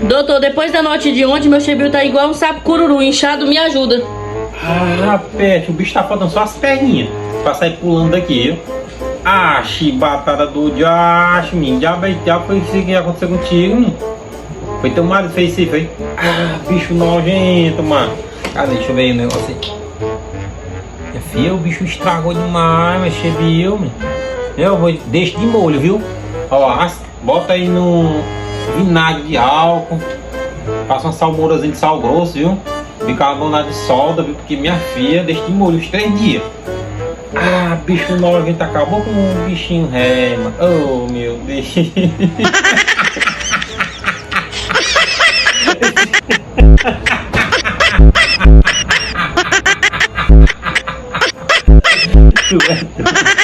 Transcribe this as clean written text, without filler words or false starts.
Doutor, depois da noite de ontem, meu chebiu tá igual um sapo cururu, inchado, me ajuda. Ah, Pet, o bicho tá faltando só as perninhas pra sair pulando daqui, viu? Ah, chibatada do diacho, menino. Diabo foi isso que aconteceu contigo, menino. Foi teu marido que fez isso, foi? Ah, bicho nojento, mano. Ah, deixa eu ver aí o negócio aí. Minha filha, o bicho estragou demais, mas chebiu, menino. Eu vou, deixa de molho, viu? Ó, bota aí no vinagre de álcool. Passa uma salmourazinha de sal grosso, viu? Bicarbonato de soda, viu? Porque minha filha deixa de molho uns 3 dias. Ah, bicho nojento, acabou com um bichinho ré, mano. Oh, meu Deus. Tu é doido.